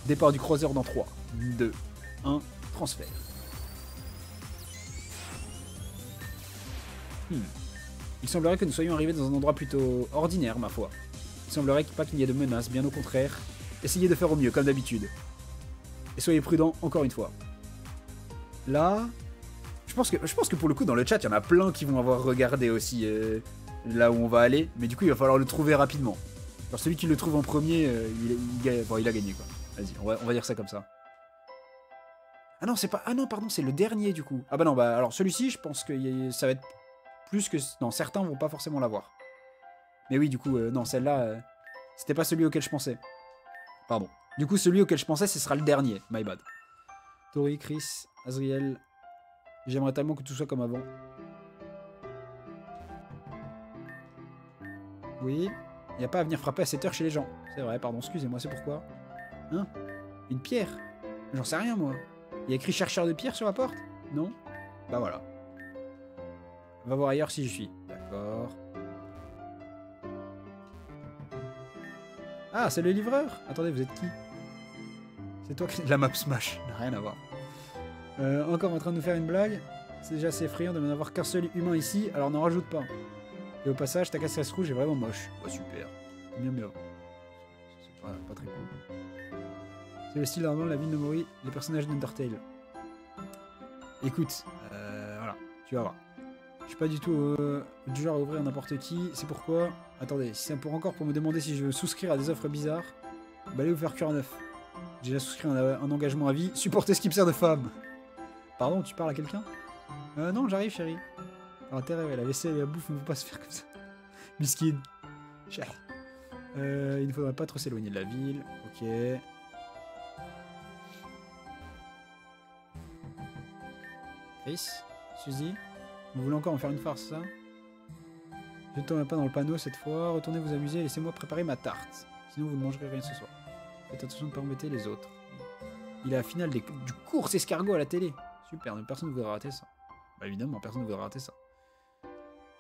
Départ du croiseur dans 3, 2, 1, transfert. Il semblerait que nous soyons arrivés dans un endroit plutôt ordinaire, ma foi. Il semblerait pas qu'il y ait de menaces, bien au contraire. Essayez de faire au mieux, comme d'habitude. Et soyez prudents, encore une fois. Là... Je pense que pour le coup, dans le chat, il y en a plein qui vont avoir regardé aussi là où on va aller. Mais du coup, il va falloir le trouver rapidement. Alors celui qui le trouve en premier, il a gagné, quoi. Vas-y, on va dire ça comme ça. Ah non, c'est pas... Ah non, pardon, c'est le dernier, du coup. Ah bah non, bah alors celui-ci, je pense que ça va être plus que... Non, certains vont pas forcément l'avoir. Mais oui, du coup, non, celle-là, c'était pas celui auquel je pensais. Pardon. Du coup, celui auquel je pensais, ce sera le dernier. My bad. Tori, Chris, Azriel... J'aimerais tellement que tout soit comme avant. Oui. Il n'y a pas à venir frapper à cette heure chez les gens. C'est vrai, pardon, excusez-moi, c'est pourquoi. Hein? Une pierre? J'en sais rien, moi. Il y a écrit chercheur de pierre sur la porte? Non? Bah voilà. Va voir ailleurs si j'y suis. D'accord. Ah, c'est le livreur? Attendez, vous êtes qui? C'est toi qui... La map Smash. Rien à voir. Encore en train de nous faire une blague. C'est déjà assez effrayant de n'avoir qu'un seul humain ici, alors n'en rajoute pas. Et au passage, ta casquette rouge est vraiment moche. Oh super. Bien. C'est pas très cool. C'est le style normalement la ville de Mori, les personnages d'Undertale. Écoute, voilà, tu vas voir. Je suis pas du tout du genre à ouvrir n'importe qui, c'est pourquoi... Attendez, si c'est encore pour me demander si je veux souscrire à des offres bizarres, bah allez vous faire cuire neuf. J'ai déjà souscrit un engagement à vie, supporter ce qui me sert de femme. Pardon, tu parles à quelqu'un? Non, j'arrive, chérie. Alors, t'es rêvé, la vaisselle et la bouffe ne vont pas se faire comme ça. Miskine. Il ne faudrait pas trop s'éloigner de la ville. Ok. Chris? Suzy? Vous voulez encore en faire une farce, ça? Je ne tombe pas dans le panneau cette fois. Retournez vous amuser et laissez-moi préparer ma tarte. Sinon, vous ne mangerez rien ce soir. Faites attention de ne pas embêter les autres. Il est à la finale du course escargot à la télé. Super, mais personne ne voudrait rater ça. Bah évidemment, personne ne voudrait rater ça.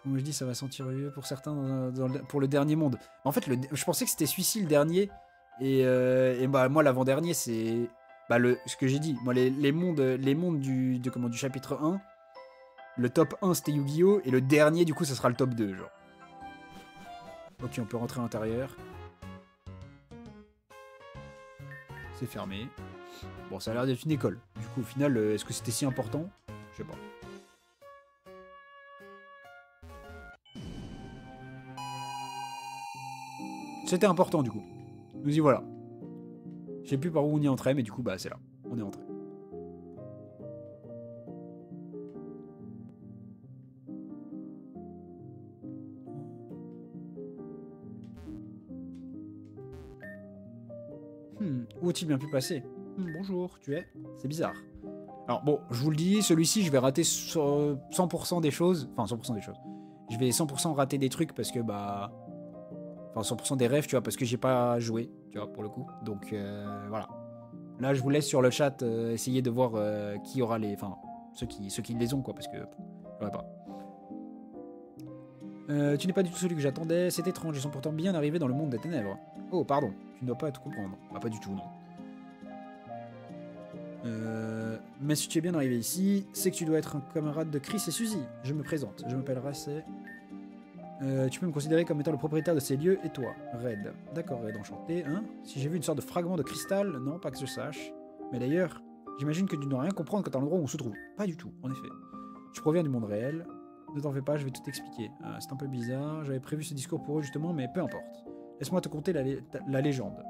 Comme je dis, ça va sentir vieux pour certains pour le dernier monde. En fait, je pensais que c'était celui-ci le dernier. Et bah moi, l'avant-dernier, c'est... Bah ce que j'ai dit. Moi, les mondes du chapitre 1. Le top 1, c'était Yu-Gi-Oh! Et le dernier, du coup, ça sera le top 2, genre. Ok, on peut rentrer à l'intérieur. C'est fermé. Bon, ça a l'air d'être une école. Du coup, au final, est-ce que c'était si important? Je sais pas. C'était important, du coup. Nous y voilà. Je sais plus par où on y entrait, mais du coup, bah, c'est là. On est entré. Où a-t-il bien pu passer? Bonjour, tu es? C'est bizarre. Alors bon, je vous le dis, celui-ci, je vais rater 100% des choses. Enfin, 100% des choses. Je vais 100% rater des trucs parce que, bah... Enfin, 100% des rêves, tu vois, parce que j'ai pas joué, tu vois, pour le coup. Donc, voilà. Là, je vous laisse sur le chat essayer de voir qui aura les... Enfin, ceux qui les ont, quoi, parce que... J'aurais pas. Tu n'es pas du tout celui que j'attendais. C'est étrange, ils sont pourtant bien arrivés dans le monde des ténèbres. Oh, pardon. Tu ne dois pas tout comprendre. Bah, pas du tout, non. Mais si tu es bien arrivé ici, c'est que tu dois être un camarade de Chris et Suzy. Je me présente. Je m'appelle Racé. Tu peux me considérer comme étant le propriétaire de ces lieux et toi, Red. D'accord, Red, enchanté. Hein? Si j'ai vu une sorte de fragment de cristal, non, pas que je sache. Mais d'ailleurs, j'imagine que tu ne dois rien comprendre quant à l'endroit où on se trouve. Pas du tout, en effet. Je proviens du monde réel. Ne t'en fais pas, je vais tout expliquer. C'est un peu bizarre. J'avais prévu ce discours pour eux justement, mais peu importe. Laisse-moi te conter la légende.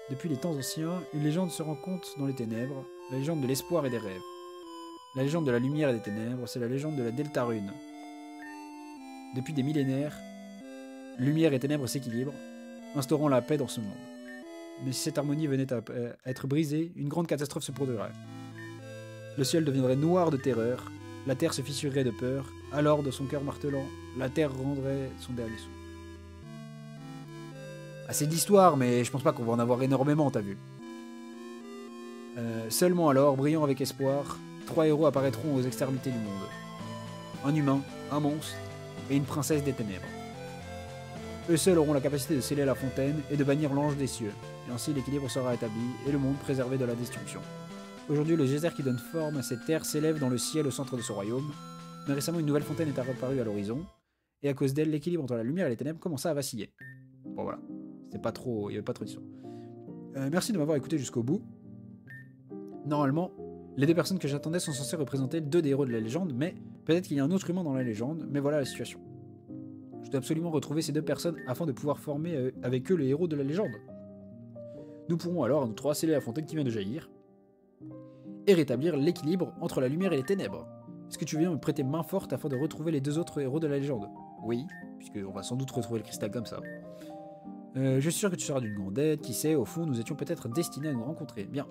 Depuis les temps anciens, une légende se rencontre dans les ténèbres, la légende de l'espoir et des rêves. La légende de la lumière et des ténèbres, c'est la légende de la Deltarune. Depuis des millénaires, lumière et ténèbres s'équilibrent, instaurant la paix dans ce monde. Mais si cette harmonie venait à être brisée, une grande catastrophe se produirait. Le ciel deviendrait noir de terreur, la terre se fissurerait de peur, alors de son cœur martelant, la terre rendrait son dernier souffle. Assez d'histoire, mais je pense pas qu'on va en avoir énormément, t'as vu. Seulement alors, brillant avec espoir, 3 héros apparaîtront aux extrémités du monde. Un humain, un monstre et une princesse des ténèbres. Eux seuls auront la capacité de sceller la fontaine et de bannir l'ange des cieux. Et ainsi l'équilibre sera établi et le monde préservé de la destruction. Aujourd'hui, le geyser qui donne forme à cette terre s'élève dans le ciel au centre de ce royaume. Mais récemment, une nouvelle fontaine est apparue à l'horizon. Et à cause d'elle, l'équilibre entre la lumière et les ténèbres commença à vaciller. Bon voilà, c'était pas trop, il n'y avait pas trop d'histoire. Merci de m'avoir écouté jusqu'au bout. Normalement, les deux personnes que j'attendais sont censées représenter deux des héros de la légende, mais peut-être qu'il y a un autre humain dans la légende, mais voilà la situation. Je dois absolument retrouver ces deux personnes afin de pouvoir former avec eux les héros de la légende. Nous pourrons alors, à nous trois, sceller la fontaine qui vient de jaillir et rétablir l'équilibre entre la lumière et les ténèbres. Est-ce que tu viens me prêter main forte afin de retrouver les deux autres héros de la légende? Oui, puisqu'on va sans doute retrouver le cristal comme ça. Je suis sûr que tu seras d'une grande aide, qui sait, au fond, nous étions peut-être destinés à nous rencontrer. Bien,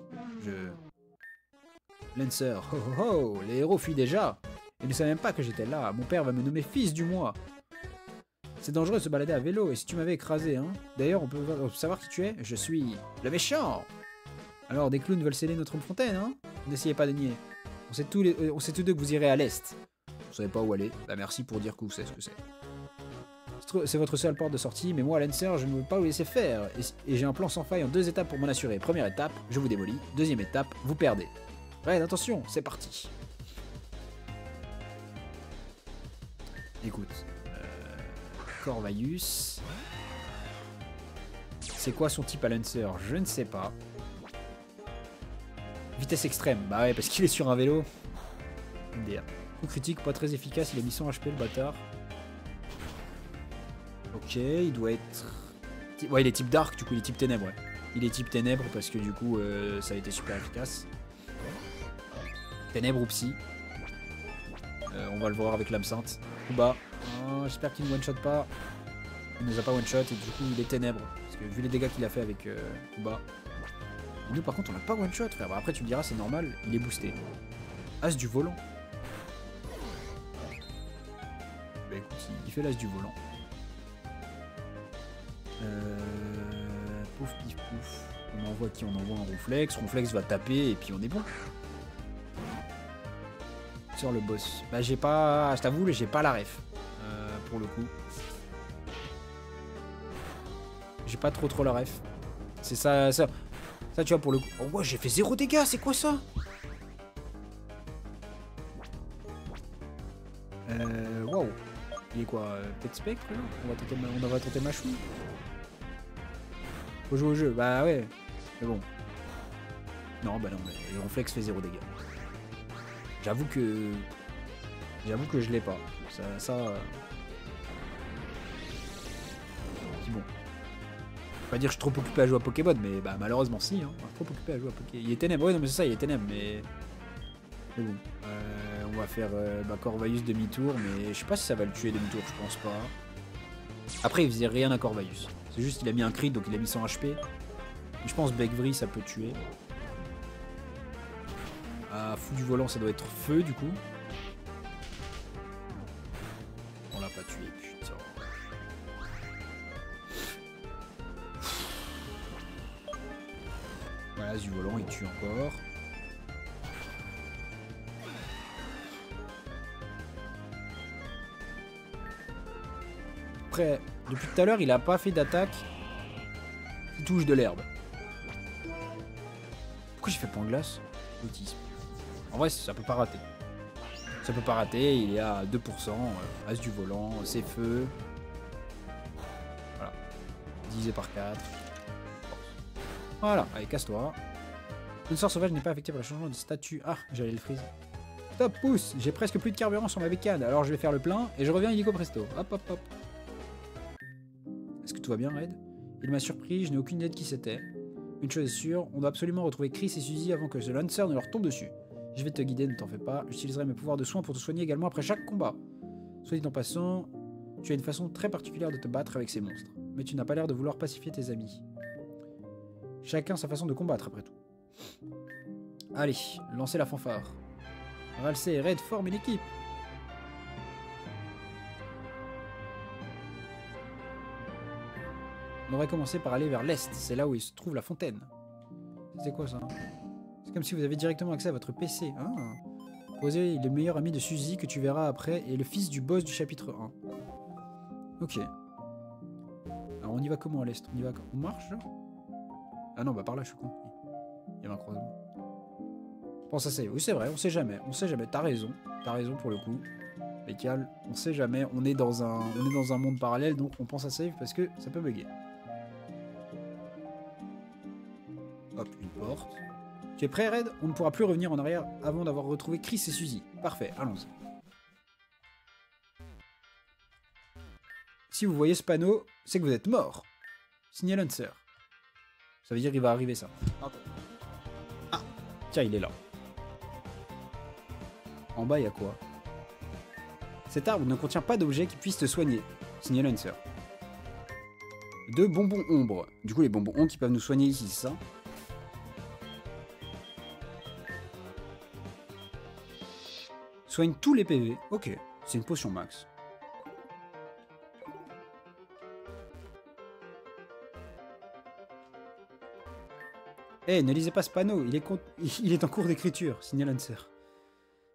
Lancer, ho ho ho, les héros fuient déjà. Ils ne savaient même pas que j'étais là, mon père va me nommer fils du mois. C'est dangereux de se balader à vélo, et si tu m'avais écrasé, hein. D'ailleurs, on peut savoir qui tu es? Je suis le méchant. Alors, des clowns veulent sceller notre fontaine, hein? N'essayez pas de nier. On sait tous deux que vous irez à l'est. Vous savez pas où aller? Bah merci pour dire que vous savez ce que c'est. C'est votre seule porte de sortie, mais moi, Lancer, je ne veux pas vous laisser faire. Et j'ai un plan sans faille en 2 étapes pour m'en assurer. Première étape, je vous démolis. Deuxième étape, vous perdez. Ouais, attention, c'est parti. Écoute. Corvaius. C'est quoi son type à Lancer? Je ne sais pas. Vitesse extrême. Bah ouais, parce qu'il est sur un vélo. MDR. Coup critique, pas très efficace. Il a mis 100 HP, le bâtard. Ok, il doit être... Ouais, il est type dark, du coup, il est type ténèbres, ouais. Il est type ténèbres parce que du coup, ça a été super efficace. Ténèbres ou psy. On va le voir avec l'âme sainte. Kuba. Oh, j'espère qu'il ne one-shot pas. Il nous a pas one-shot et du coup, il est ténèbres. Parce que vu les dégâts qu'il a fait avec Kuba. Et nous, par contre, on n'a pas one-shot, frère. Bah, après, tu me diras, c'est normal, il est boosté. As du volant. Bah écoute, il fait l'as du volant. Pouf pif pouf. On envoie qui? On envoie un Ronflex. Ronflex va taper et puis on est bon. Sur le boss. Bah j'ai pas... Je t'avoue, j'ai pas la ref. Pour le coup. J'ai pas trop la ref. C'est ça, ça tu vois pour le coup. Oh ouais, j'ai fait 0 dégâts, c'est quoi ça? Waouh. Il est quoi? Peut-être spectre là? On va tenter Machou. Faut jouer au jeu, bah ouais. Mais bon. Non, bah non, mais le Ronflex fait 0 dégâts. J'avoue que je l'ai pas. Ça... C'est bon. Pas dire que je suis trop occupé à jouer à Pokémon, mais bah malheureusement si, hein. Trop occupé à jouer à Pokémon. Il est ténèbres, ouais non mais c'est ça, il est ténèbres, mais bon. On va faire Corvaius demi-tour, mais je sais pas si ça va le tuer demi-tour, je pense pas. Après il faisait rien à Corvaius. C'est juste qu'il a mis un crit, donc il a mis 100 HP. Je pense Begvri ça peut tuer. Ah, fou du volant, ça doit être feu du coup. On l'a pas tué, putain. Voilà, du volant, il tue encore. Après, depuis tout à l'heure, il a pas fait d'attaque qui touche de l'herbe. Pourquoi j'ai fait point glace? Autisme. En vrai, ça peut pas rater. Ça peut pas rater, il est à 2%, as du volant, c'est feu. Voilà. Divisé par 4. Voilà, allez, casse-toi. Une sort sauvage n'est pas affectée par le changement de statut. Ah, j'allais le freeze. Top pouce, j'ai presque plus de carburant sur ma bécane, alors je vais faire le plein et je reviens illico presto. Hop, hop, hop. Est-ce que tout va bien, Red? Il m'a surpris, je n'ai aucune idée de qui c'était. Une chose est sûre, on doit absolument retrouver Chris et Suzy avant que The Lancer ne leur tombe dessus. Je vais te guider, ne t'en fais pas. J'utiliserai mes pouvoirs de soin pour te soigner également après chaque combat. Soit dit en passant, tu as une façon très particulière de te battre avec ces monstres. Mais tu n'as pas l'air de vouloir pacifier tes amis. Chacun sa façon de combattre, après tout. Allez, lancez la fanfare. Ralsei et Red forment une équipe. On aurait commencé par aller vers l'est, c'est là où il se trouve la fontaine. C'est quoi ça? C'est comme si vous avez directement accès à votre PC. Ah. Posé est le meilleur ami de Suzy que tu verras après et le fils du boss du chapitre 1. Ok. Alors on y va comment à l'est? On marche genre? Ah non, bah par là, je suis con. Il y avait un croisement. Pense à save. Oui, c'est vrai, on sait jamais. On sait jamais. T'as raison pour le coup. Bécal, on sait jamais. On est dans un monde parallèle, donc on pense à save parce que ça peut bugger. Hop, une porte. Tu es prêt, Red? On ne pourra plus revenir en arrière avant d'avoir retrouvé Chris et Suzy. Parfait, allons-y. Si vous voyez ce panneau, c'est que vous êtes mort. Signal Answer. Ça veut dire qu'il va arriver ça. Ah, tiens, il est là. En bas, il y a quoi? Cet arbre ne contient pas d'objet qui puisse te soigner. Signal Answer. 2 bonbons ombre. Du coup, les bonbons ombres qui peuvent nous soigner ici, c'est ça? Soigne tous les PV. Ok, c'est une potion max. Eh, ne lisez pas ce panneau, il est en cours d'écriture. Signal Answer.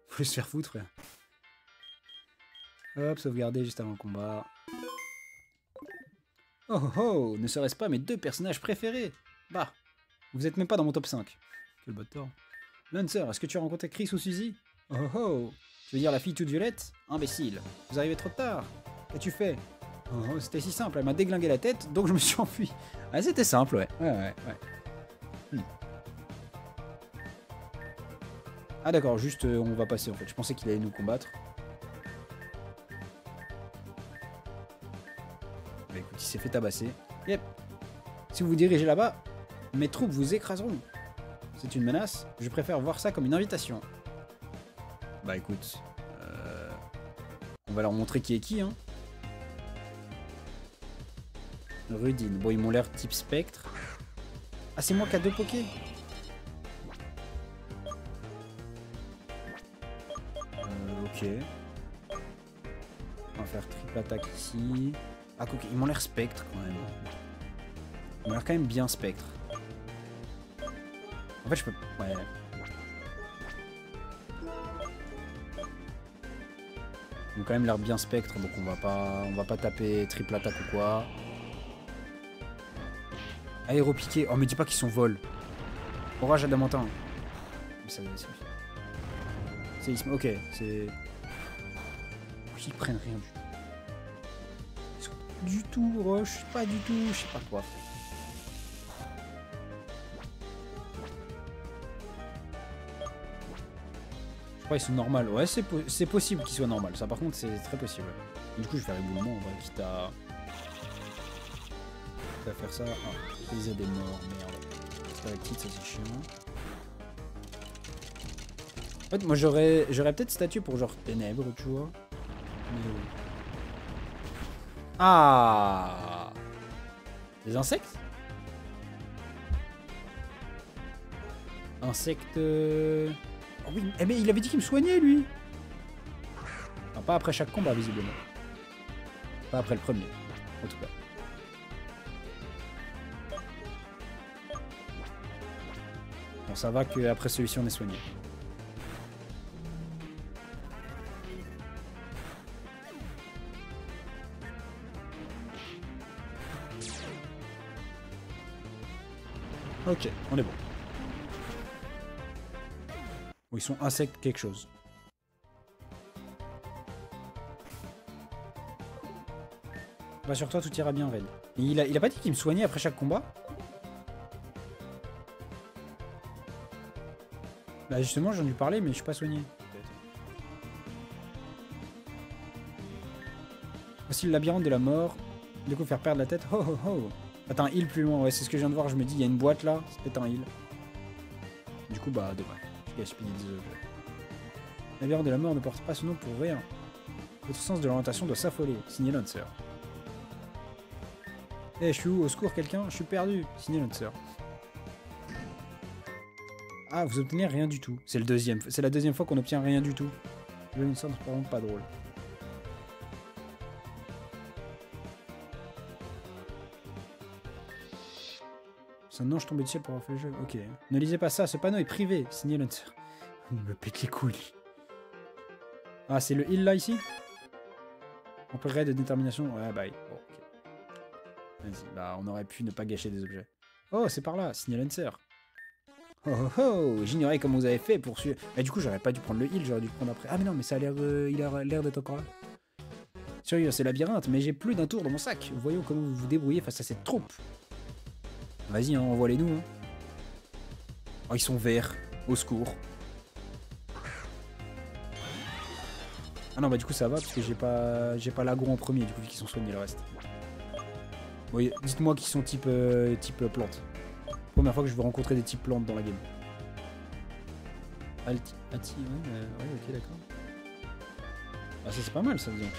Faut se faire foutre, frère. Hop, sauvegarder juste avant le combat. Oh oh oh, ne serait-ce pas mes 2 personnages préférés? Bah, vous êtes même pas dans mon top 5. Quel bâtard. Lancer, est-ce que tu as rencontré Chris ou Suzy? Oh oh, tu veux dire la fille toute violette? Imbécile, vous arrivez trop tard. Qu'as-tu fait? Oh, c'était si simple, elle m'a déglingué la tête, donc je me suis enfui. Ah, c'était simple, ouais. Ouais. Ah d'accord, juste on va passer en fait. Je pensais qu'il allait nous combattre. Bah écoute, il s'est fait tabasser. Yep. Si vous vous dirigez là-bas, mes troupes vous écraseront. C'est une menace. Je préfère voir ça comme une invitation. Bah écoute, on va leur montrer qui est qui, hein. Rudine. Bon, ils m'ont l'air type spectre. Ah, c'est moi qui a 2 pokés. Ok. On va faire triple attaque ici. Ah, ok, ils m'ont l'air spectre quand même. Ils m'ont l'air quand même bien spectre. En fait, je peux... Ouais. Ils ont quand même l'air bien spectre, donc on va pas taper triple attaque ou quoi. Aéropiqué. Oh, mais dis pas qu'ils sont vol. Orage adamantin. Mais ça c'est... Ok, c'est... Ils prennent rien du tout. Ils sont du tout roche, pas du tout, je sais pas quoi. Je crois qu'ils sont normaux. Ouais, c'est possible qu'ils soient normaux. Ça, par contre, c'est très possible. Du coup, je vais faire éboulement, on va quitte à faire ça. Ah, briser des morts, merde. Stalactite, ça c'est chiant. En fait, moi j'aurais peut-être statut pour genre ténèbres, tu vois. Mais... Ah, des insectes? Insectes... Oh oui, eh mais il avait dit qu'il me soignait, lui. Enfin, pas après chaque combat, visiblement. Pas après le premier, en tout cas. Bon, ça va qu'après celui-ci, on est soigné. Ok, on est bon. Bon, ils sont insectes quelque chose. Rassure-toi, tout ira bien, Red. Il a pas dit qu'il me soignait après chaque combat? Bah justement, j'en ai parlé, mais je suis pas soigné. Voici le labyrinthe de la mort. De quoi faire perdre la tête. Oh oh oh. Attends, un heal plus loin. Ouais, c'est ce que je viens de voir. Je me dis, il y a une boîte là. C'est peut-être un heal. Du coup, bah, dommage. Je gaspille des objets. Le labyrinthe de la mort ne porte pas ce nom pour rien. Votre sens de l'orientation doit s'affoler. Signé Lancer. Eh, je suis où? Au secours, quelqu'un? Je suis perdu. Signé Lancer. Ah, vous obtenez rien du tout. C'est la deuxième fois qu'on obtient rien du tout. Le Lancer, c'est vraiment pas drôle. C'est un ange tombé du ciel pour avoir fait le jeu. Ok. Ne lisez pas ça, ce panneau est privé. Signé Lancer. Il me pète les couilles. Ah, c'est le heal là, ici? On peut raid de détermination. Ouais, bye. Bon, ok. Vas-y, bah on aurait pu ne pas gâcher des objets. Oh, c'est par là, Signal Answer. Oh oh oh, j'ignorais comment vous avez fait pour suivre. Et du coup, j'aurais pas dû prendre le heal, j'aurais dû le prendre après. Ah mais non, mais ça a l'air, il a l'air d'être encore là. Sérieux, c'est labyrinthe, mais j'ai plus d'un tour dans mon sac. Voyons comment vous vous débrouillez face à cette troupe. Vas-y, hein, envoie-les-nous. Hein. Oh, ils sont verts. Au secours. Ah non, bah du coup ça va, parce que j'ai pas l'agro en premier, du coup, vu qu'ils sont soignés le reste. Oui, dites-moi qu'ils sont type plante. Première fois que je veux rencontrer des types plantes dans la game. Ouais, ok, d'accord. Ah, ça c'est pas mal, ça, disons.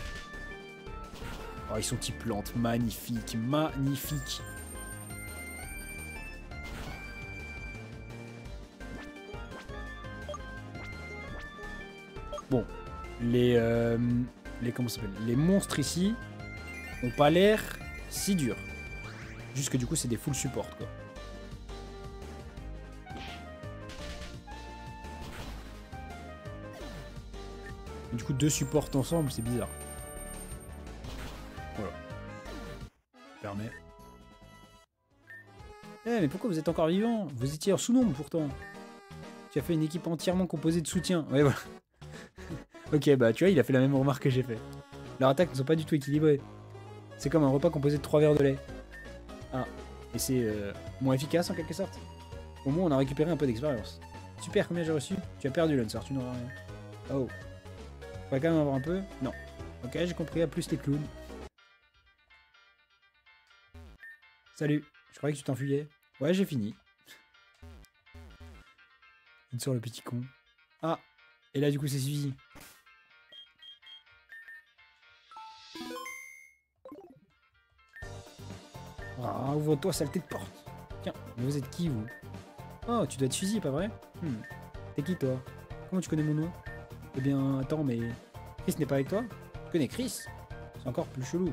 Oh, ils sont type plantes, magnifique, magnifique. Bon, comment ça s'appelle? Les monstres ici ont pas l'air si durs. Juste que du coup, c'est des full support, quoi. Du coup, deux supports ensemble, c'est bizarre. Voilà. Permet. Eh, mais pourquoi vous êtes encore vivant? Vous étiez en sous-nombre, pourtant. Tu as fait une équipe entièrement composée de soutien. Ouais, voilà. Ok, bah tu vois, il a fait la même remarque que j'ai fait. Leurs attaques ne sont pas du tout équilibrées. C'est comme un repas composé de 3 verres de lait. Ah, et c'est moins efficace en quelque sorte. Au moins, on a récupéré un peu d'expérience. Super, combien j'ai reçu? Tu as perdu, Lancer, tu n'auras rien. Oh. Faudrait quand même avoir un peu? Non. Ok, j'ai compris, à plus les clowns. Salut, je croyais que tu t'enfuyais. Ouais, j'ai fini. Il sort le petit con. Ah, et là du coup c'est suivi. Ah, ouvre-toi, saleté de porte. Tiens, mais vous êtes qui, vous? Oh, tu dois être fusil, pas vrai? T'es qui, toi? Comment tu connais mon nom? Eh bien, attends, mais... Chris n'est pas avec toi? Tu connais Chris? C'est encore plus chelou.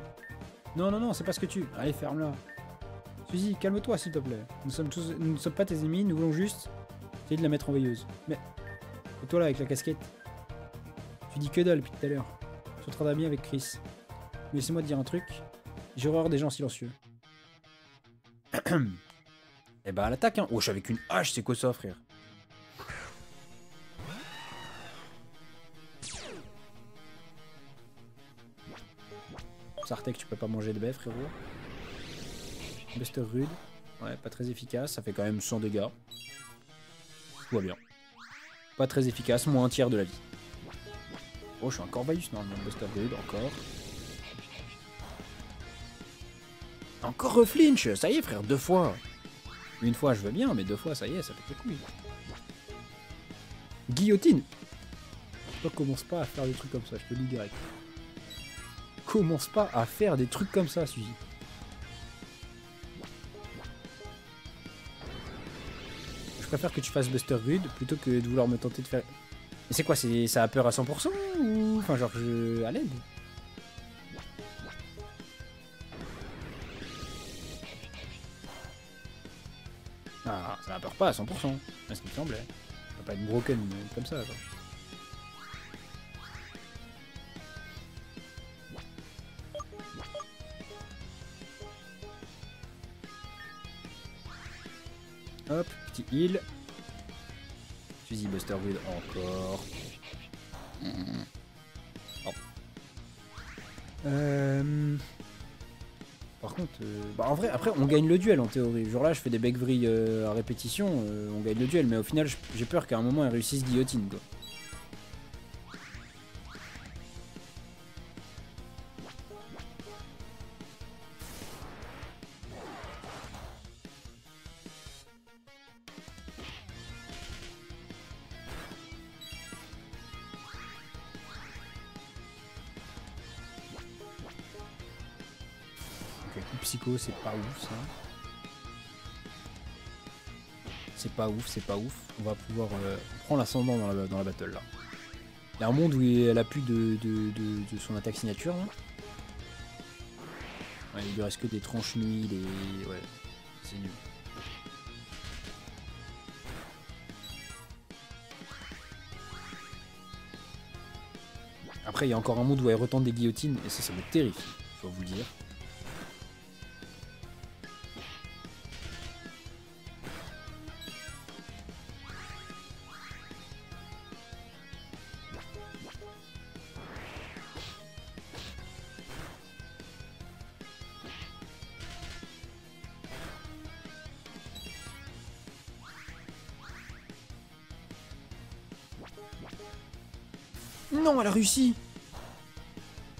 Non, non, non, c'est pas ce que tu... Allez, ferme-la. Suzy, calme-toi, s'il te plaît. Nous ne sommes pas tes ennemis, nous voulons juste... essayer de la mettre en veilleuse. Mais... Et toi, là, avec la casquette? Tu dis que dalle, depuis tout à l'heure. Je suis en train d'amis avec Chris. Mais laissez-moi te dire un truc. J'ai horreur des gens silencieux. Eh bah, à l'attaque, hein. Oh, je suis avec une hache, c'est quoi ça, frère? Sartek, tu peux pas manger de baies, frérot. Buster rude. Ouais, pas très efficace. Ça fait quand même 100 dégâts. Tout va bien. Pas très efficace, moins un tiers de la vie. Oh, je suis encore Vaillus, normalement. Buster rude, encore. Encore reflinch. Ça y est, frère, 2 fois. Une fois, je veux bien, mais 2 fois, ça y est, ça fait les couilles. Guillotine. Commence pas à faire des trucs comme ça, je te le dis direct. Commence pas à faire des trucs comme ça, Suzy. Je préfère que tu fasses Buster Rude plutôt que de vouloir me tenter de faire... Mais c'est quoi, ça a peur à 100% ou... Enfin, genre, à l'aide. Ah, ça a peur pas à 100%. C'est ce qui me semblait. Ça peut pas être broken comme ça, quoi. Hop, petit heal. Fusil Buster Rude encore. Oh. Par contre, bah en vrai, après on gagne le duel en théorie. Genre là, je fais des backvrilles à répétition, on gagne le duel, mais au final, j'ai peur qu'à un moment, elle réussisse guillotine, quoi. Psycho, c'est pas ouf ça. C'est pas ouf, c'est pas ouf. On va pouvoir prendre l'ascendant dans la battle là. Il y a un monde où elle a plus de son attaque signature. Hein. Ouais, il lui reste que des tranches nuits, des. Ouais, c'est nul. Après, il y a encore un monde où elle retente des guillotines, et ça me terrifie, faut vous le dire. Non, elle a réussi.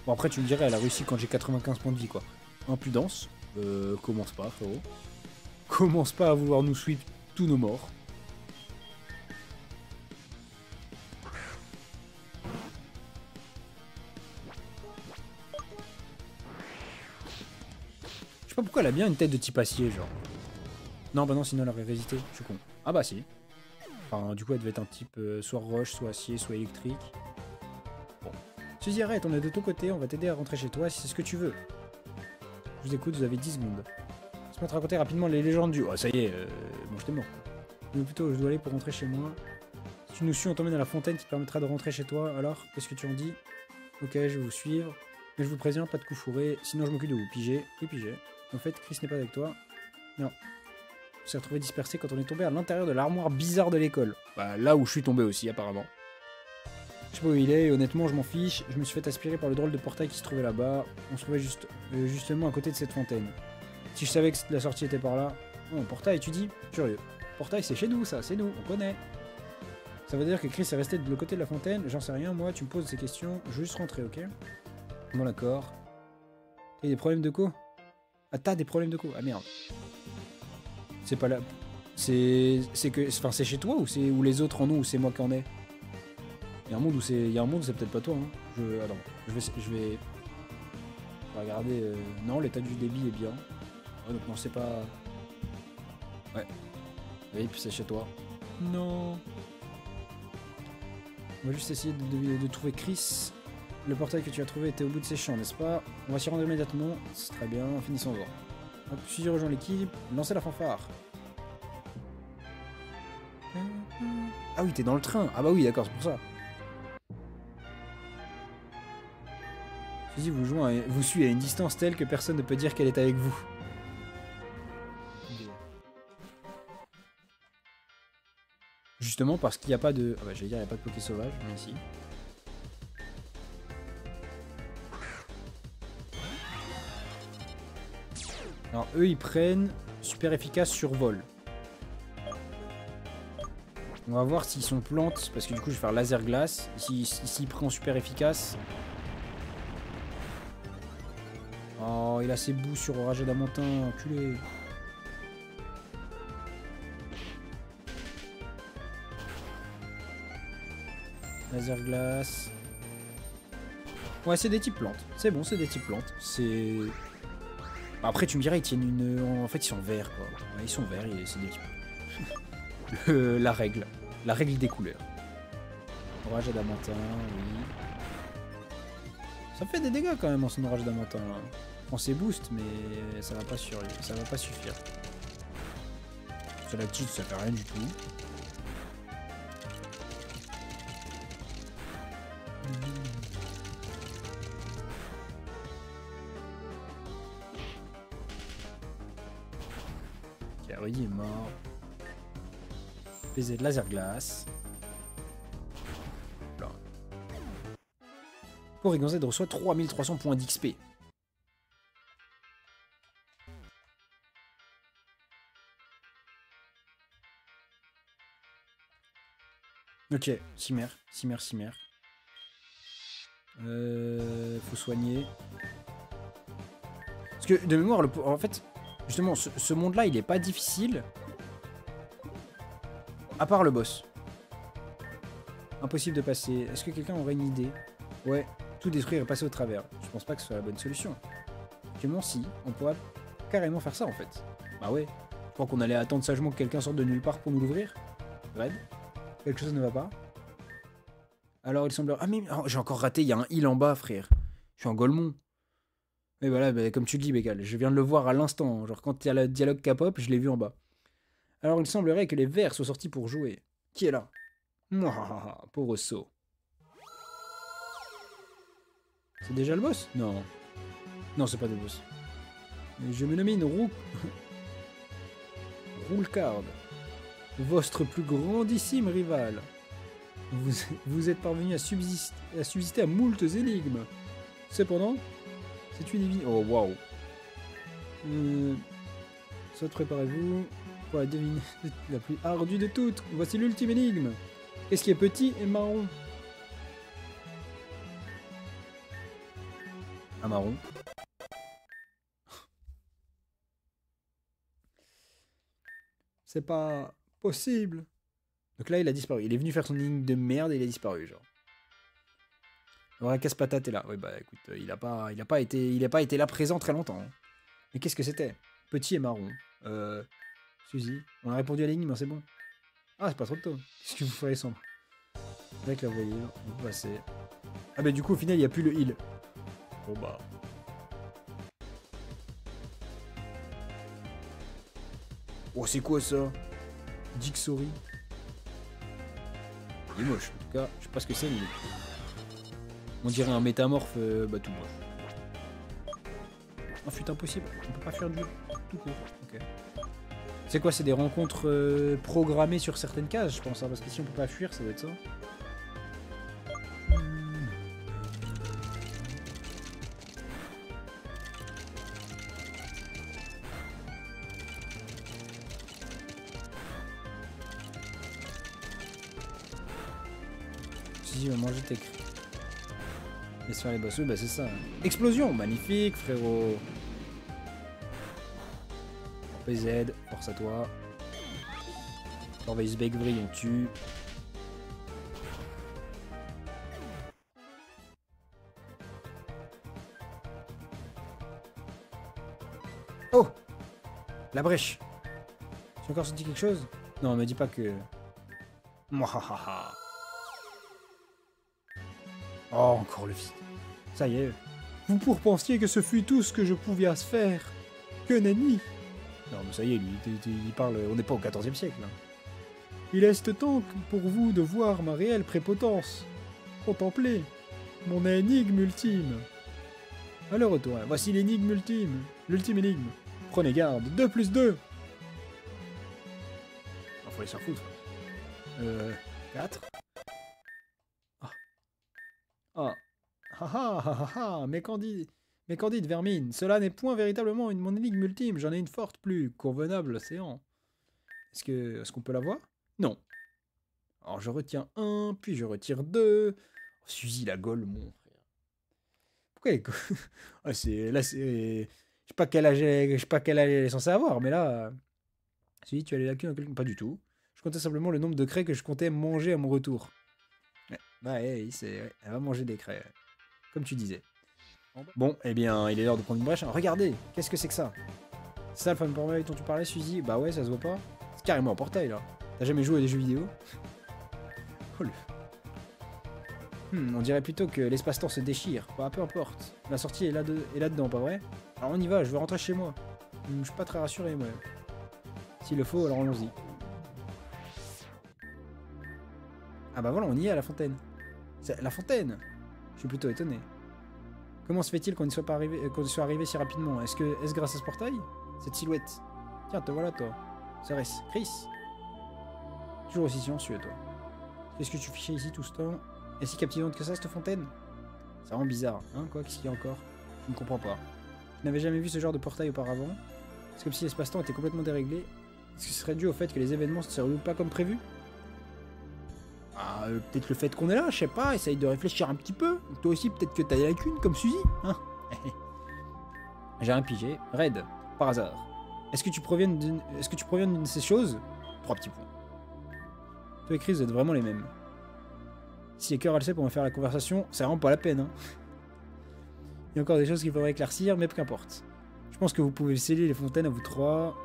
Bon, après, tu me dirais, elle a réussi quand j'ai 95 points de vie, quoi. Impudence. Commence pas, frérot. Commence pas à vouloir nous sweep tous nos morts. Je sais pas pourquoi elle a bien une tête de type acier, genre. Non, bah non, sinon elle aurait résisté. Je suis con. Ah bah si. Enfin, du coup, elle devait être un type soit roche, soit acier, soit électrique. Bon. Suzy, arrête, on est de ton côté, on va t'aider à rentrer chez toi si c'est ce que tu veux. Je vous écoute, vous avez 10 secondes. Laisse-moi te raconter rapidement les légendes du... Oh, ça y est, bon, je t'ai mort. Mais plutôt, je dois aller pour rentrer chez moi. Si tu nous suis, on t'emmène à la fontaine qui te permettra de rentrer chez toi. Alors, qu'est-ce que tu en dis? Ok, je vais vous suivre. Mais je vous préviens, pas de coup fourré, sinon je m'occupe de vous. Pigé, oui, pigé. En fait, Chris n'est pas avec toi. Non. On s'est retrouvé dispersé quand on est tombé à l'intérieur de l'armoire bizarre de l'école. Bah, là où je suis tombé aussi, apparemment. Je sais pas où il est, et honnêtement, je m'en fiche. Je me suis fait aspirer par le drôle de portail qui se trouvait là-bas. On se trouvait justement à côté de cette fontaine. Si je savais que la sortie était par là... Oh, portail, tu dis? Curieux. Portail, c'est chez nous, ça, c'est nous, on connaît. Ça veut dire que Chris est resté de l'autre côté de la fontaine? J'en sais rien, moi, tu me poses ces questions, je veux juste rentrer, ok? Bon, d'accord. T'as des problèmes de co? Ah, t'as des problèmes de co? Ah, merde. C'est pas là... C'est que... Enfin, c'est chez toi ou c'est où les autres en ont ou c'est moi qui en ai? Il y a un monde où c'est peut-être pas toi, hein. Attends, je vais regarder... Non, l'état du débit est bien. Ouais, donc non, c'est pas... Ouais. Oui, puis c'est chez toi. Non. On va juste essayer de trouver Chris. Le portail que tu as trouvé était au bout de ses champs, n'est-ce pas? On va s'y rendre immédiatement. C'est très bien, finissons-en. Hop, Suzy rejoint l'équipe. Lancez la fanfare. Ah oui, t'es dans le train. Ah bah oui, d'accord, c'est pour ça. Suzy vous suit à une distance telle que personne ne peut dire qu'elle est avec vous. Justement parce qu'il n'y a pas de... Ah bah j'allais dire, il n'y a pas de Poké sauvage, mais ici. Alors eux ils prennent super efficace survol. On va voir s'ils sont plantes, parce que du coup je vais faire laser glace. Ici il prend super efficace. Oh, il a ses bouts sur Orage d'Adamantin, enculé. Laser glace. Ouais, c'est des types plantes. C'est bon, c'est des types plantes. C'est... Après, tu me dirais, ils tiennent une... En fait, ils sont verts, quoi. Ouais, ils sont verts, c'est des types... La règle. La règle des couleurs. Orage Adamantin, oui. Ça fait des dégâts, quand même, en son Orage Adamantin. On s'est boost, mais ça va pas suffire. Sur la petite, ça fait rien du tout. Rudy est mort. PZ de laser glace. Porygon Z reçoit 3300 points d'XP. Ok, Chimère. Faut soigner. Parce que de mémoire, en fait, justement, ce monde-là, il est pas difficile. À part le boss. Impossible de passer. Est-ce que quelqu'un aurait une idée? Ouais, tout détruire et passer au travers. Je pense pas que ce soit la bonne solution. Actuellement, si, on pourrait carrément faire ça en fait. Bah ouais. Je crois qu'on allait attendre sagement que quelqu'un sorte de nulle part pour nous l'ouvrir. Red, quelque chose ne va pas. Alors il semble... Ah mais oh, j'ai encore raté, il y a un heal en bas, frère. Je suis en Golemon. Mais voilà, bah, comme tu le dis, Bégal, je viens de le voir à l'instant. Genre quand il y a le dialogue K-pop, je l'ai vu en bas. Alors il semblerait que les verts soient sortis pour jouer. Qui est là? Mouah, pauvre saut. C'est déjà le boss? Non. Non, c'est pas le boss. Je me nomine Roulcard. Votre plus grandissime rival. Vous êtes parvenu à subsister à moultes énigmes. Cependant, c'est une énigme... Oh, waouh. Soit préparez-vous pour la deviner la plus ardue de toutes. Voici l'ultime énigme. Qu'est-ce qui est petit et marron? Un marron. C'est pas possible. Donc là, il a disparu. Il est venu faire son énigme de merde et il a disparu, genre. Alors, un casse-patate est là. Oui, bah écoute, il a pas été là présent très longtemps. Hein. Mais qu'est-ce que c'était? Petit et marron. Suzy. On a répondu à l'énigme, c'est bon. Ah, c'est pas trop tôt. Qu'est-ce que vous ferez sans? Avec la voyure, vous passez. Ah bah du coup, au final, il n'y a plus le heal. Bon bah... Oh, c'est quoi ça? Dixory. Il est moche, en tout cas, je sais pas ce que c'est, mais... On dirait un métamorphe, bah tout moche. Oh, fut impossible, on peut pas faire du tout court. Ok. C'est quoi, c'est des rencontres programmées sur certaines cases, je pense, hein, parce que si on peut pas fuir, ça doit être ça. Si, va manger tes cris. Laisse faire les boss, bah c'est ça. Explosion, magnifique, frérot. PZ, force à toi. Corveilleuse Begvry, on tue. Oh! La brèche. Tu as encore senti quelque chose? Non, me dis pas que... Mouahaha. Oh, encore le vide. Ça y est. Vous pensiez que ce fut tout ce que je pouvais faire. Que nenni. Non, mais ça y est, lui, il parle... On n'est pas au XIVe siècle, là. Il est temps pour vous de voir ma réelle prépotence. Contemplez mon énigme ultime. À le retour, voici l'énigme ultime. L'ultime énigme. Prenez garde. 2 plus 2. Il faut les s'en foutre. 4. Ah. Mes candides vermines, cela n'est point véritablement mon énigme ultime, j'en ai une forte plus convenable océan. Est-ce qu'on peut la voir? Non. Alors je retiens 1, puis je retire 2. Oh, Suzy la Gaule, mon frère. Pourquoi elle est... ah, là, c'est... Je sais pas quel âge elle est censée avoir, mais là... Suzy, tu as les lacunes en quelque... Pas du tout. Je comptais simplement le nombre de craies que je comptais manger à mon retour. Ouais, bah, elle va manger des craies. Comme tu disais. Bon, eh bien, il est l'heure de prendre une brèche. Regardez, qu'est-ce que c'est que ça? C'est ça le fameux portail dont tu parlais, Suzy? Bah ouais, ça se voit pas. C'est carrément un portail, là. T'as jamais joué à des jeux vidéo? Oh, on dirait plutôt que l'espace-temps se déchire. Bah, peu importe. La sortie est là-dedans, pas vrai? Alors on y va, je veux rentrer chez moi. Je suis pas très rassuré, moi. S'il le faut, alors allons-y. Ah bah voilà, on y est à la fontaine. C'est la fontaine! Je suis plutôt étonné. Comment se fait-il qu'on y soit arrivé si rapidement? Est-ce grâce à ce portail? Cette silhouette. Tiens, te voilà, toi. Serait-ce Chris? Toujours aussi silencieux, toi. Qu'est-ce que tu fichais ici tout ce temps? Et si captivante que ça, cette fontaine? Ça rend bizarre, hein, quoi? Qu'est-ce qu'il y a encore? Je ne comprends pas. Je n'avais jamais vu ce genre de portail auparavant. C'est comme si l'espace-temps était complètement déréglé. Est-ce que ce serait dû au fait que les événements ne se déroulent pas comme prévu? Ah, peut-être le fait qu'on est là, je sais pas, essaye de réfléchir un petit peu. Toi aussi, peut-être que t'as des lacunes, comme Suzy, hein. J'ai rien pigé. Red, par hasard. Est-ce que tu proviens d'une de ces choses? 3 petits points. Toi et Chris, vous êtes vraiment les mêmes. Si les cœurs elle sait pour me faire la conversation, c'est vraiment pas la peine, hein. Il y a encore des choses qu'il faudrait éclaircir, mais qu'importe. Je pense que vous pouvez sceller les fontaines à vous 3.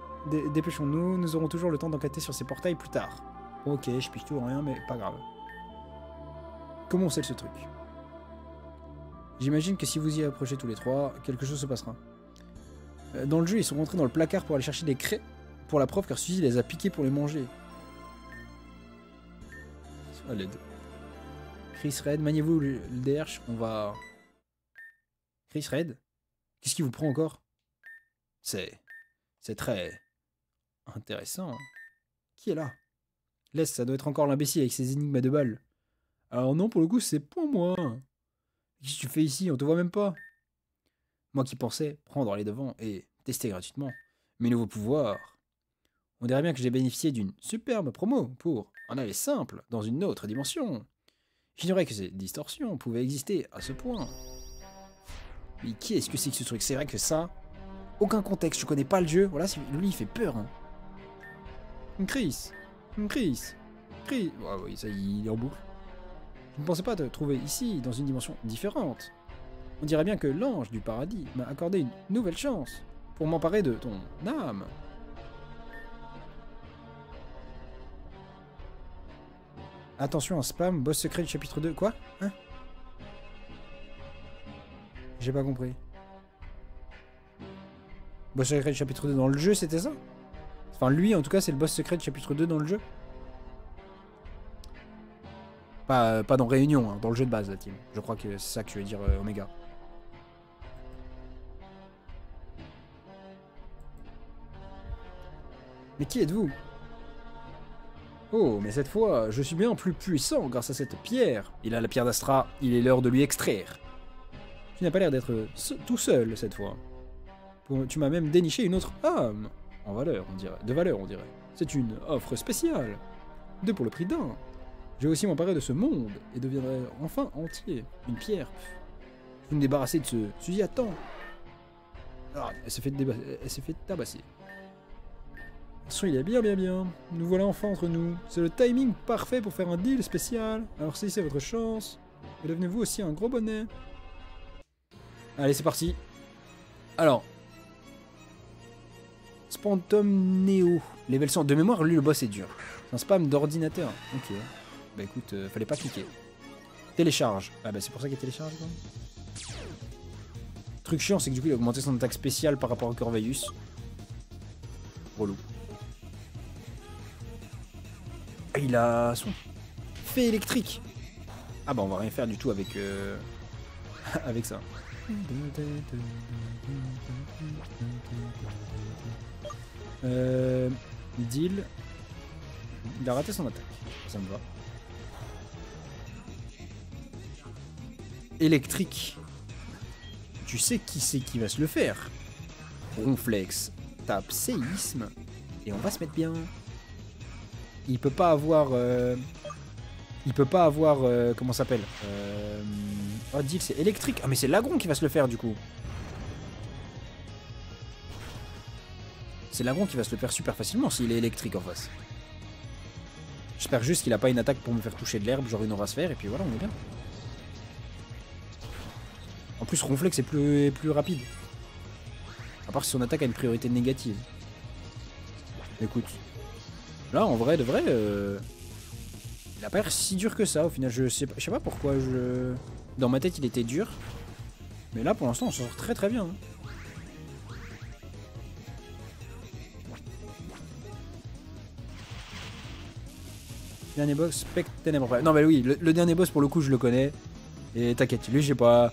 Dépêchons-nous, nous aurons toujours le temps d'enquêter sur ces portails plus tard. Ok, je piche tout rien, mais pas grave. Comment on scelle ce truc? J'imagine que si vous y approchez tous les 3, quelque chose se passera. Dans le jeu, ils sont rentrés dans le placard pour aller chercher des craies pour la preuve, car Suzy les a piqués pour les manger. À l'aide. Chris Red, maniez-vous le derche, on va... Chris Red? Qu'est-ce qui vous prend encore? C'est très... intéressant. Qui est là? Laisse, ça doit être encore l'imbécile avec ses énigmes à 2 balles. Alors non, pour le coup, c'est pour moi. Qu'est-ce que tu fais ici? On te voit même pas. Moi qui pensais prendre les devants et tester gratuitement mes nouveaux pouvoirs. On dirait bien que j'ai bénéficié d'une superbe promo pour en aller simple dans une autre dimension. J'ignorais que ces distorsions pouvaient exister à ce point. Mais qui est-ce que c'est que ce truc? C'est vrai que ça, aucun contexte, je connais pas le jeu. Voilà, lui il fait peur. Hein. Chris. Chris. Oh, oui, ça il est en boucle. Je ne pensais pas te trouver ici, dans une dimension différente. On dirait bien que l'ange du paradis m'a accordé une nouvelle chance pour m'emparer de ton âme. Attention, un spam, boss secret du chapitre 2. Quoi? Hein? J'ai pas compris. Boss secret du chapitre 2 dans le jeu, c'était ça? Enfin, lui, en tout cas, c'est le boss secret du chapitre 2 dans le jeu. Pas dans Réunion, hein, dans le jeu de base, la team. Je crois que c'est ça que tu veux dire, Omega. Mais qui êtes-vous? Oh, mais cette fois, je suis bien plus puissant grâce à cette pierre. Il a la pierre d'Astra, il est l'heure de lui extraire. Tu n'as pas l'air d'être tout seul cette fois. Tu m'as même déniché une autre âme. En valeur, on dirait. De valeur, on dirait. C'est une offre spéciale. 2 pour le prix d'un. Je vais aussi m'emparer de ce monde et deviendrai enfin entier. Une pierre. Je vais me débarrasser de ce sujet à temps. Ah, elle s'est fait tabasser. Attention, il est bien. Nous voilà enfin entre nous. C'est le timing parfait pour faire un deal spécial. Alors saisissez votre chance. Et devenez-vous aussi un gros bonnet. Allez, c'est parti. Alors. Spantom Neo. Level 100. De mémoire, lui, le boss est dur. C'est un spam d'ordinateur. Ok. Bah écoute, fallait pas cliquer. Télécharge. Ah bah c'est pour ça qu'il télécharge quand même. Truc chiant, c'est que du coup il a augmenté son attaque spéciale par rapport à Corvaius. Relou. Ah, il a son fait électrique. Ah bah on va rien faire du tout avec avec ça. Deal. Il a raté son attaque. Ça me va. Électrique. Tu sais qui c'est qui va se le faire. Ronflex tape séisme et on va se mettre bien. Il peut pas avoir comment ça s'appelle oh deal c'est électrique. Ah mais c'est Lagron qui va se le faire du coup. C'est Lagron qui va se le faire super facilement s'il est électrique en face. J'espère juste qu'il a pas une attaque pour me faire toucher de l'herbe, genre une aura sphère, et puis voilà, on est bien. En plus, Ronflex est plus rapide. À part si son attaque a une priorité négative. Écoute. Là, en vrai, de vrai, il a pas l'air si dur que ça, au final. Je sais pas pourquoi dans ma tête, il était dur. Mais là, pour l'instant, on s'en sort très très bien. Hein. Dernier boss, spectre ténèbres. Non, bah oui, le dernier boss, pour le coup, je le connais. Et t'inquiète, lui, j'ai pas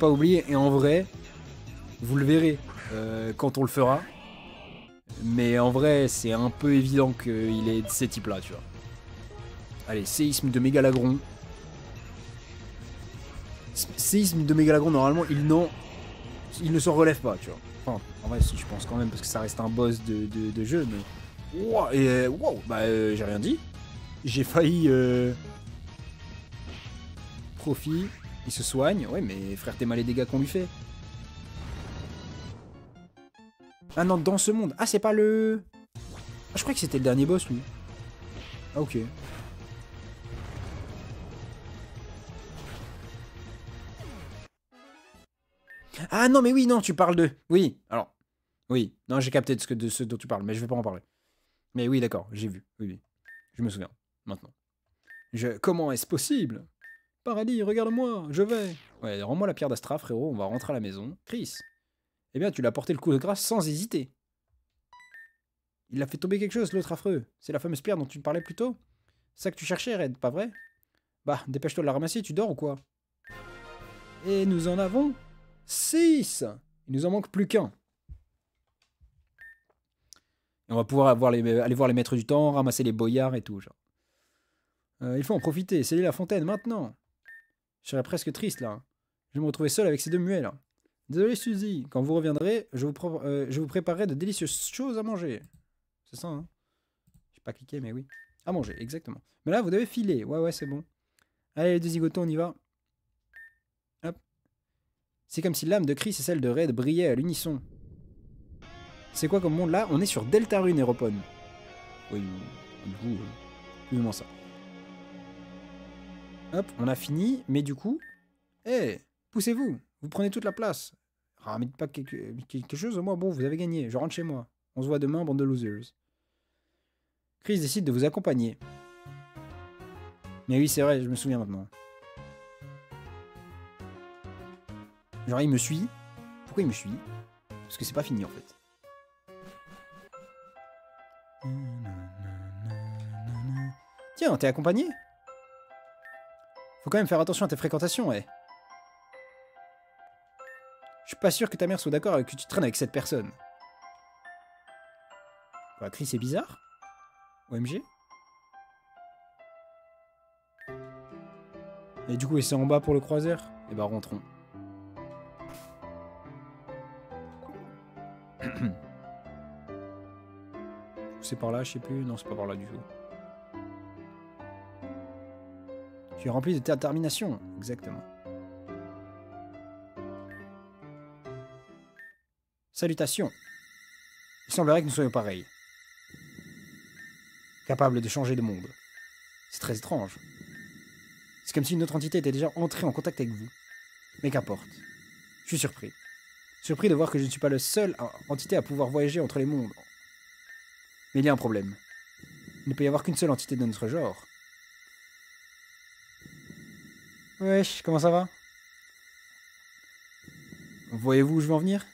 oublié. Et en vrai, vous le verrez quand on le fera. Mais en vrai, c'est un peu évident qu'il est de ces types-là, tu vois. Allez, séisme de Mégalagron. Séisme de Mégalagron, normalement, il ne s'en relève pas, tu vois. Enfin, en vrai, si je pense quand même, parce que ça reste un boss de jeu, mais... Wow, et wow, bah, j'ai rien dit. J'ai failli... Profit, il se soigne. Ouais, mais frère, t'es mal les dégâts qu'on lui fait. Ah non, dans ce monde. Ah, c'est pas le... Ah, je croyais que c'était le dernier boss, lui. Ah, ok. Ah non, mais oui, non, tu parles de... Oui, alors... Oui, non, j'ai capté de ce dont tu parles, mais je vais pas en parler. Mais oui, d'accord, j'ai vu. Oui. Je me souviens, maintenant. Comment est-ce possible? Paradis, regarde-moi, je vais. Ouais, rends-moi la pierre d'Astra, frérot, on va rentrer à la maison. Chris. Eh bien, tu l'as porté le coup de grâce sans hésiter. Il a fait tomber quelque chose, l'autre affreux. C'est la fameuse pierre dont tu me parlais plus tôt? C'est ça que tu cherchais, Red, pas vrai? Bah, dépêche-toi de la ramasser, tu dors ou quoi? Et nous en avons 6. Il nous en manque plus qu'un. Et on va pouvoir aller voir les maîtres du temps, ramasser les boyards et tout, genre. Il faut en profiter, sceller la fontaine, maintenant. Je serais presque triste, là. Je vais me retrouver seul avec ces deux muets, là. Désolé, Suzy. Quand vous reviendrez, je vous préparerai de délicieuses choses à manger. C'est ça, hein? J'ai pas cliqué, mais oui. À manger, exactement. Mais là, vous devez filer. Ouais, c'est bon. Allez, les deux zigotons, on y va. Hop. C'est comme si l'âme de Chris et celle de Red brillaient à l'unisson. C'est quoi comme monde là? On est sur Deltarune, Aeropone. Oui, du coup, plus ou moins ça. Hop, on a fini, mais du coup... Hé, poussez-vous, vous prenez toute la place. Ramène pas quelque chose, moi, bon, vous avez gagné, je rentre chez moi. On se voit demain, bande de losers. Chris décide de vous accompagner. Mais oui, c'est vrai, je me souviens maintenant. Genre, il me suit. Pourquoi il me suit? Parce que c'est pas fini, en fait. Tiens, t'es accompagné? Faut quand même faire attention à tes fréquentations, ouais. Je suis pas sûr que ta mère soit d'accord avec que tu traînes avec cette personne. Quoi, Chris, c'est bizarre? OMG? Et du coup, c'est en bas pour le croiseur? Et bah, rentrons. C'est par là, je sais plus. Non, c'est pas par là du tout. Tu es rempli de détermination. Exactement. Salutations. Il semblerait que nous soyons pareils. Capables de changer de monde. C'est très étrange. C'est comme si une autre entité était déjà entrée en contact avec vous. Mais qu'importe. Je suis surpris. Surpris de voir que je ne suis pas la seule entité à pouvoir voyager entre les mondes. Mais il y a un problème. Il ne peut y avoir qu'une seule entité de notre genre. Wesh, comment ça va? Voyez-vous où je veux en venir?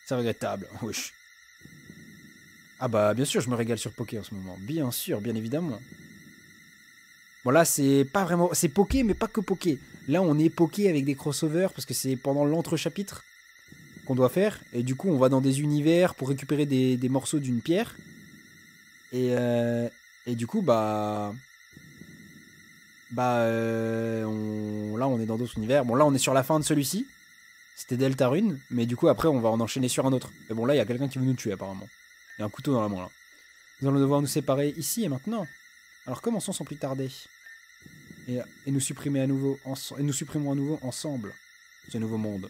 C'est regrettable, wesh. Ah bah bien sûr, je me régale sur Poké en ce moment. Bien sûr, bien évidemment. Bon là, c'est pas vraiment... C'est Poké, mais pas que Poké. Là, on est Poké avec des crossovers, parce que c'est pendant l'entre-chapitre qu'on doit faire. Et du coup, on va dans des univers pour récupérer des morceaux d'une pierre. Et du coup, là, on est dans d'autres univers. Bon, là, on est sur la fin de celui-ci. C'était Deltarune, mais du coup, après, on va en enchaîner sur un autre. Et bon, là, il y a quelqu'un qui veut nous tuer, apparemment. Il y a un couteau dans la main, là. Nous allons devoir nous séparer ici et maintenant. Alors, commençons sans plus tarder. Et nous supprimons à nouveau ensemble ce nouveau monde.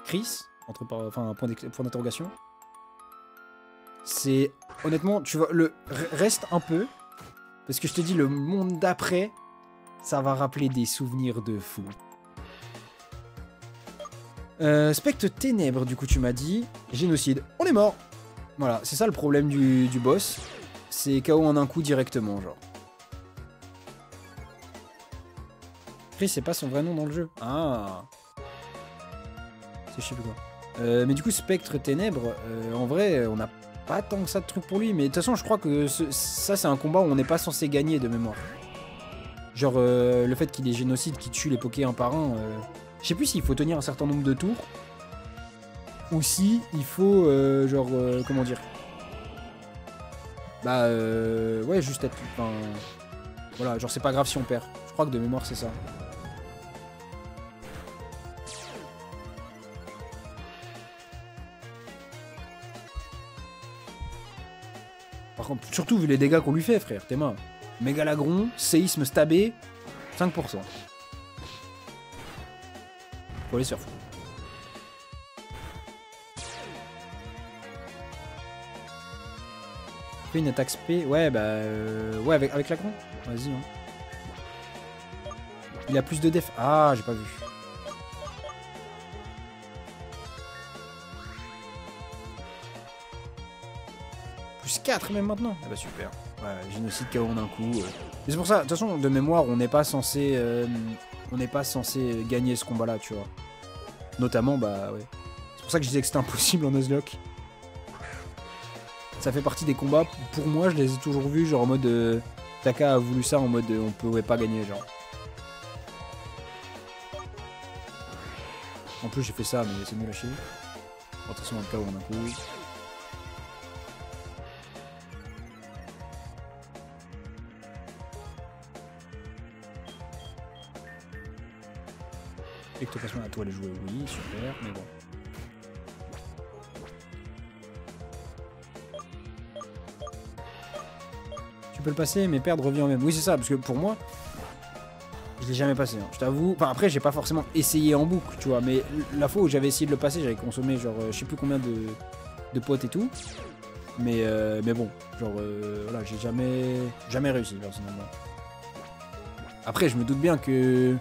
Chris, point d'interrogation. C'est... Honnêtement, tu vois, reste un peu. Parce que je te dis, le monde d'après, ça va rappeler des souvenirs de fou. Spectre ténèbres, du coup, tu m'as dit. Génocide. On est mort. Voilà, c'est ça le problème du boss. C'est KO en un coup directement, genre. Chris, c'est pas son vrai nom dans le jeu. Ah. C'est je sais plus quoi. Mais du coup, Spectre ténèbres, en vrai, on n'a pas tant que ça de trucs pour lui. Mais de toute façon, je crois que ça, c'est un combat où on n'est pas censé gagner de mémoire. Genre, le fait qu'il y ait génocide qui tue les Poké un par un. Je sais plus s'il faut tenir un certain nombre de tours. Ou si il faut, comment dire. Ouais, juste être... Enfin, voilà, genre c'est pas grave si on perd. Je crois que de mémoire, c'est ça. Par contre, surtout vu les dégâts qu'on lui fait, frère, t'es mains. Mégalagron, séisme stabé, 5%. Faut aller se faire foutre. Fait une attaque spé. Ouais, ouais, avec l'agron. Vas-y, hein. Il a plus de def. Ah, j'ai pas vu. Plus 4 même maintenant. Ah bah super. Ouais, génocide KO en un coup. Mais c'est pour ça, de toute façon, de mémoire, on n'est pas censé gagner ce combat-là, tu vois. Notamment, bah ouais. C'est pour ça que je disais que c'était impossible en Nuzlocke. Ça fait partie des combats, pour moi je les ai toujours vus genre en mode Taka a voulu ça en mode on pouvait pas gagner genre. En plus j'ai fait ça mais c'est nul à chier. Attention dans le cas où on a un coup. Ectoplasma à toi les jouer, oui super mais bon. Tu peux le passer, mais perdre revient au même. Oui, c'est ça, parce que pour moi, Je l'ai jamais passé, hein, je t'avoue. Enfin, après, j'ai pas forcément essayé en boucle, tu vois. Mais la fois où j'avais essayé de le passer, j'avais consommé genre je sais plus combien de potes et tout. Mais bon, genre voilà, j'ai jamais réussi personnellement. Après, je me doute bien que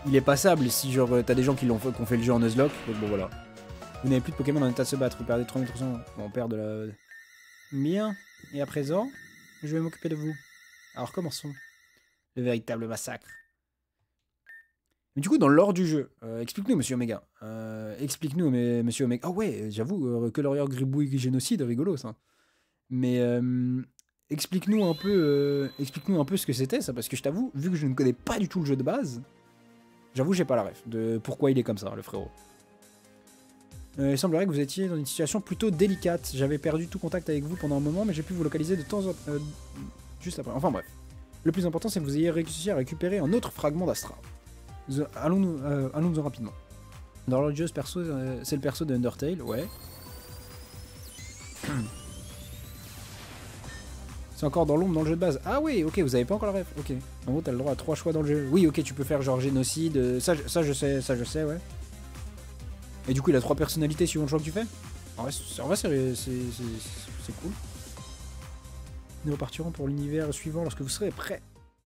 il est passable si genre t'as des gens qui ont fait le jeu en Nuzlocke. Donc bon voilà. Vous n'avez plus de Pokémon en état de se battre, vous perdez 3300. Bon, on perd de la... Bien. Et à présent, je vais m'occuper de vous. Alors commençons. Le véritable massacre. Mais du coup, dans l'ordre du jeu, explique-nous, Monsieur Omega. Explique-nous, Monsieur Omega. Ah ouais, j'avoue, que l'Orior Gribouille Génocide, rigolo ça. Mais explique-nous un peu ce que c'était ça, parce que je t'avoue, vu que je ne connais pas du tout le jeu de base, j'avoue, j'ai pas la ref de pourquoi il est comme ça, le frérot. Il semblerait que vous étiez dans une situation plutôt délicate. J'avais perdu tout contact avec vous pendant un moment, mais j'ai pu vous localiser de temps en temps. Juste après. Enfin bref. Le plus important, c'est que vous ayez réussi à récupérer un autre fragment d'Astra. Allons-nous rapidement. Dans l'ordre du jeu, c'est le perso de Undertale, ouais. C'est encore dans l'ombre dans le jeu de base. Ah oui, ok, vous avez pas encore la ref. Ok. En gros, t'as le droit à 3 choix dans le jeu. Oui, ok, tu peux faire genre génocide. Ça je sais, ouais. Et du coup, il a 3 personnalités suivant le choix que tu fais. En vrai, c'est cool. Nous repartirons pour l'univers suivant lorsque vous serez prêts.